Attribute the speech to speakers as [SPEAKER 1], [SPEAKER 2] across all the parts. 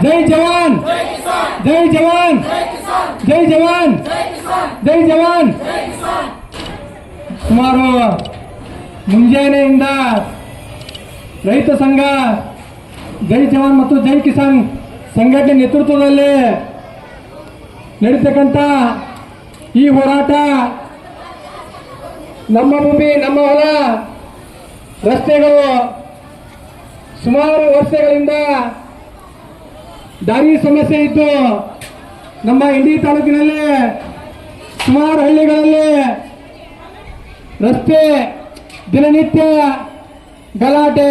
[SPEAKER 1] ಜೈ ಜವಾನ್ ಜೈ ಜವಾನ್ ಜೈ ಜವಾನ್ ಜೈ ಜವಾನ್. ಸುಮಾರು ಮುಂಜಾನೆಯಿಂದ ರೈತ ಸಂಘ ಜೈ ಜವಾನ್ ಮತ್ತು ಜೈ ಕಿಸಾನ್ ಸಂಘಟನೆ ನೇತೃತ್ವದಲ್ಲಿ ನಡೀತಕ್ಕಂಥ ಈ ಹೋರಾಟ ನಮ್ಮ ಭೂಮಿ ನಮ್ಮ ಹೊಲ ರಸ್ತೆಗಳು ಸುಮಾರು ವರ್ಷಗಳಿಂದ ದಾರಿ ಸಮಸ್ಯೆ ಇದ್ದು ನಮ್ಮ ಇಂಡಿ ತಾಲೂಕಿನಲ್ಲಿ ಸುಮಾರು ಹಳ್ಳಿಗಳಲ್ಲಿ ರಸ್ತೆ ದಿನನಿತ್ಯ ಗಲಾಟೆ,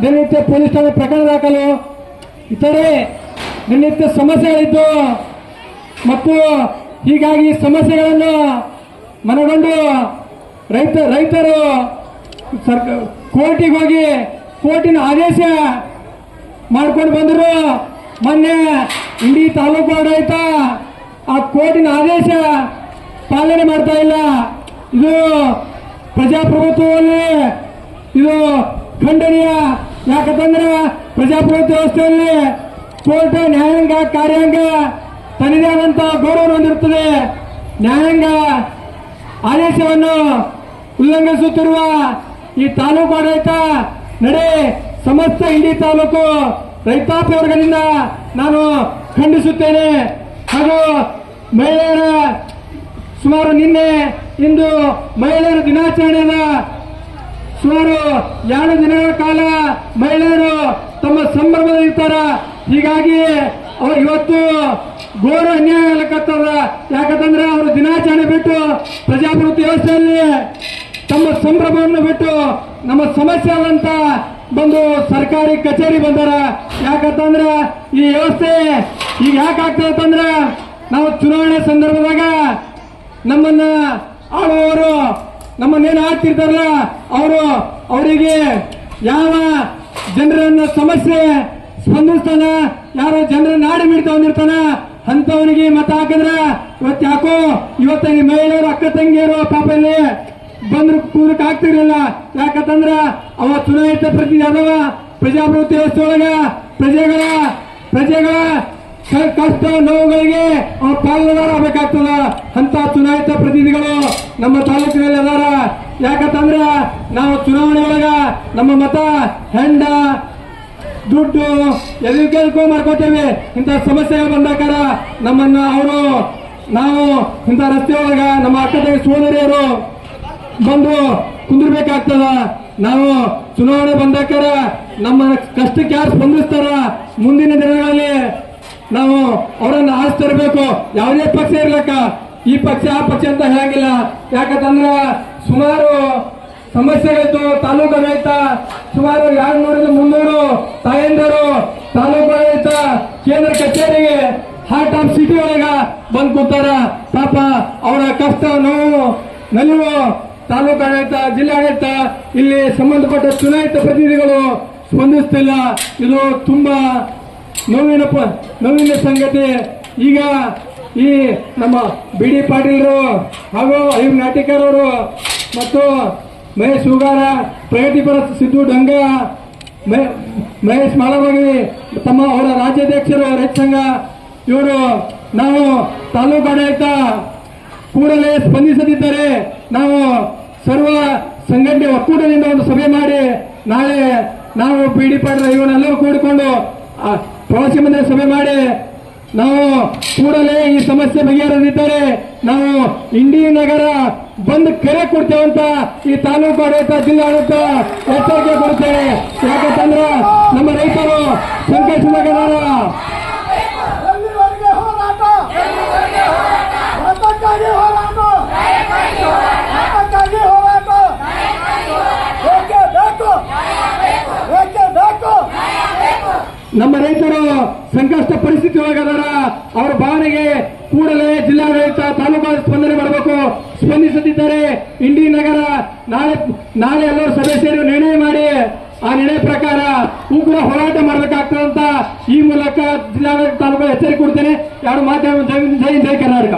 [SPEAKER 1] ದಿನನಿತ್ಯ ಪೊಲೀಸ್ ಠಾಣೆ ಪ್ರಕರಣ ದಾಖಲು, ಇತರೆ ದಿನನಿತ್ಯ ಸಮಸ್ಯೆಗಳಿದ್ದು ಮತ್ತು ಹೀಗಾಗಿ ಸಮಸ್ಯೆಗಳನ್ನು ಮನಗಂಡು ರೈತರು ಕೋರ್ಟಿಗೆ ಹೋಗಿ ಕೋರ್ಟಿನ ಆದೇಶ ಮಾಡ್ಕೊಂಡು ಬಂದರು. ಮೊನ್ನೆ ಇಂಡಿ ತಾಲೂಕು ಆಡಳಿತ ಆ ಕೋರ್ಟಿನ ಆದೇಶ ಪಾಲನೆ ಮಾಡ್ತಾ ಇಲ್ಲ. ಇದು ಪ್ರಜಾಪ್ರಭುತ್ವದಲ್ಲಿ ಇದು ಖಂಡನೀಯ. ಯಾಕಂತಂದ್ರೆ ಪ್ರಜಾಪ್ರಭುತ್ವ ವ್ಯವಸ್ಥೆಯಲ್ಲಿ ಕೋರ್ಟ್ ನ್ಯಾಯಾಂಗ ಕಾರ್ಯಾಂಗ ತನ್ನದೇ ಆದಂತ ಗೌರವ ಹೊಂದಿರುತ್ತದೆ. ನ್ಯಾಯಾಂಗ ಆದೇಶವನ್ನು ಉಲ್ಲಂಘಿಸುತ್ತಿರುವ ಈ ತಾಲೂಕು ಆಡಳಿತ ನಡೆ ಸಮಸ್ತ ಇಂಡಿ ತಾಲೂಕು ರೈತಾಪಿ ವರ್ಗದಿಂದ ನಾನು ಖಂಡಿಸುತ್ತೇನೆ. ಹಾಗೂ ಮಹಿಳೆಯರ ಸುಮಾರು ನಿನ್ನೆ ಇಂದು ಮಹಿಳೆಯರ ದಿನಾಚರಣೆಯ ಸುಮಾರು 2 ದಿನಗಳ ಕಾಲ ಮಹಿಳೆಯರು ತಮ್ಮ ಸಂಭ್ರಮದಲ್ಲಿರ್ತಾರ. ಹೀಗಾಗಿ ಅವರು ಇವತ್ತು ಘೋರ ಅನ್ಯಾಯ ಆಗಲಿಕ್ಕತ್ತದ. ಯಾಕಂತಂದ್ರೆ ಅವರು ದಿನಾಚರಣೆ ಬಿಟ್ಟು ಪ್ರಜಾಪ್ರಭುತ್ವ ವ್ಯವಸ್ಥೆಯಲ್ಲಿ ತಮ್ಮ ಸಂಭ್ರಮವನ್ನು ಬಿಟ್ಟು ನಮ್ಮ ಸಮಸ್ಯೆ ಅಂತ ಬಂದು ಸರ್ಕಾರಿ ಕಚೇರಿ ಬಂದಾರ. ಯಾಕಂತಂದ್ರೆ ಈ ವ್ಯವಸ್ಥೆ ಈಗ ಯಾಕೆ ಆಗ್ತದೆ ಅಂತಂದ್ರೆ ನಾವು ಚುನಾವಣೆ ಸಂದರ್ಭದಾಗ ನಮ್ಮನ್ನ ಆಳುವವರು ನಮ್ಮನ್ನೇನು ಆಗ್ತಿರ್ತಾರಲ್ಲ ಅವರಿಗೆ ಯಾವ ಜನರನ್ನ ಸಮಸ್ಯೆ ಸ್ಪಂದಿಸ್ತಾನ, ಯಾರು ಜನರ ನಾಡಿ ಮಿಡ್ತಾ ಬಂದಿರ್ತಾನ ಅಂತವನಿಗೆ ಮತ ಹಾಕಿದ್ರೆ ಇವತ್ತು ಮಹಿಳೆಯರು ಅಕ್ಕ ತಂಗಿಯರು ಪಾಪ ಇಲ್ಲಿ ಬಂದ್ರು ಕೂರಕ್ಕೆ ಆಗ್ತಿರಲಿಲ್ಲ. ಯಾಕಂತಂದ್ರ ಅವ ಚುನಾಯಿತ ಪ್ರತಿನಿಧಿ ಅದಾವ. ಪ್ರಜಾಪ್ರಭುತ್ವ ವ್ಯವಸ್ಥೆ ಒಳಗ ಪ್ರಜೆಗಳ ಕಷ್ಟ ನೋವುಗಳಿಗೆ ಅವ್ರ ಪಾಲುದಾರ ಆಗಬೇಕಾಗ್ತದ. ಅಂತ ಚುನಾಯಿತ ಪ್ರತಿನಿಧಿಗಳು ನಮ್ಮ ತಾಲೂಕಿನಲ್ಲಿ ಅದಾರ. ಯಾಕಂತಂದ್ರ ನಾವು ಚುನಾವಣೆ ಒಳಗ ನಮ್ಮ ಮತ ಹೆಂಡ ದುಡ್ಡು ಎದಕ್ಕೂ ಮಾಡ್ಕೋತೇವೆ. ಇಂಥ ಸಮಸ್ಯೆಗಳು ಬಂದಾಕಾರ ನಮ್ಮನ್ನ ನಾವು ಇಂಥ ರಸ್ತೆ ಒಳಗ ನಮ್ಮ ಅಕ್ಕ ತಂಗಿ ಸೋದರಿಯರು ಬಂದು ಕುಂದಿರ್ಬೇಕಾಗ್ತದ. ನಾವು ಚುನಾವಣೆ ಬಂದಾಕಾರ ನಮ್ಮ ಕಷ್ಟಕ್ಕೆ ಯಾರು ಸ್ಪಂದಿಸ್ತಾರ ಮುಂದಿನ ದಿನಗಳಲ್ಲಿ ನಾವು ಅವರನ್ನು ಆರಿಸ್ತಿರ್ಬೇಕು. ಯಾವುದೇ ಪಕ್ಷ ಇರ್ಲಕ್ಕ, ಈ ಪಕ್ಷ ಆ ಪಕ್ಷ ಅಂತ ಹೇಳಂಗಿಲ್ಲ. ಯಾಕಂತಂದ್ರ ಸುಮಾರು ಸಮಸ್ಯೆಗಳಿತ್ತು. ತಾಲೂಕು ಆಡಳಿತ ಸುಮಾರು 200-300 ತಾಯಂದಿರು ತಾಲೂಕು ಆಡಳಿತ ಕೇಂದ್ರ ಕಚೇರಿಗೆ ಹಾರ್ಟ್ ಆಫ್ ಸಿಟಿ ಒಳಗ ಬಂದ್ ಕೂತಾರ. ಪಾಪ ಅವರ ಕಷ್ಟ ನೋವು ನಲಿವು ತಾಲೂಕು ಆಡಳಿತ ಜಿಲ್ಲಾಡಳಿತ ಇಲ್ಲಿ ಸಂಬಂಧಪಟ್ಟ ಚುನಾಯಿತ ಪ್ರತಿನಿಧಿಗಳು ಸ್ಪಂದಿಸ್ತಿಲ್ಲ. ಇದು ತುಂಬಾ ನೋವಿನ ಸಂಗತಿ. ಈಗ ಈ ನಮ್ಮ ಬಿ ಡಿ ಪಾಟೀಲ್ರು ಹಾಗೂ ಅಯ್ಯಪ್ಪ ನಾಟಿಕರ್ ಅವರು ಮತ್ತು ಮಹೇಶ್ ಹೂಗಾರ, ಪ್ರಗತಿಪರ ಸಿದ್ದು ಡಂಗ, ಮಹೇಶ್ ಮಾಳವಾಗಿ ತಮ್ಮ ಅವರ ರಾಜ್ಯಾಧ್ಯಕ್ಷರು ರೈತ ಸಂಘ ಇವರು ನಾವು ತಾಲೂಕು ಆಡಳಿತ ಕೂಡಲೇ ಸ್ಪಂದಿಸದಿದ್ದರೆ ನಾವು ಸರ್ವ ಸಂಘಟನೆ ಒಕ್ಕೂಟದಿಂದ ಒಂದು ಸಭೆ ಮಾಡಿ ನಾಳೆ ನಾವು ಬಿ ಡಿ ಪಾಟೀಲ್ ಇವನ್ನೆಲ್ಲರೂ ಕೂಡಿಕೊಂಡು ಪ್ರವಾಸಿ ಮಂದಿರ ಸಭೆ ಮಾಡಿ ನಾವು ಕೂಡಲೇ ಈ ಸಮಸ್ಯೆ ಬಗೆಹರಿದಿದ್ದರೆ ನಾವು ಇಂಡಿ ನಗರ ಬಂದ್ ಕರೆ ಕೊಡ್ತೇವಂತ ಈ ತಾಲೂಕು ಆಡಳಿತ ಜಿಲ್ಲಾಡಳಿತ ಎಚ್ಚರಿಕೆ ಕೊಡುತ್ತೇವೆ. ಯಾಕಂತಂದ್ರೆ ನಮ್ಮ ರೈತರು ಸಂಕಷ್ಟದಾಗಿದ್ದಾರೆ. ನಮ್ಮ ರೈತರು ಸಂಕಷ್ಟ ಪರಿಸ್ಥಿತಿ ಒಳಗದಾರ. ಅವರ ಭಾವನೆಗೆ ಕೂಡಲೇ ಜಿಲ್ಲಾಡಳಿತ ತಾಲೂಕು ಸ್ಪಂದನೆ ಮಾಡಬೇಕು. ಸ್ಪಂದಿಸದಿದ್ದರೆ ಇಂಡಿ ನಗರ ನಾಳೆ ಎಲ್ಲರೂ ಸಭೆ ಸೇರಿ ನಿರ್ಣಯ ಮಾಡಿ ಆ ನಿರ್ಣಯ ಪ್ರಕಾರ ಉಗ್ರ ಹೋರಾಟ ಮಾಡಬೇಕಾಗ್ತದಂತ ಈ ಮೂಲಕ ಜಿಲ್ಲಾಡಳಿತ ತಾಲೂಕು ಎಚ್ಚರಿಕೆ ಕೊಡ್ತೇನೆ. ಯಾರು ಮಾಧ್ಯಮ ಜೈ ಕರ್ನಾಟಕ.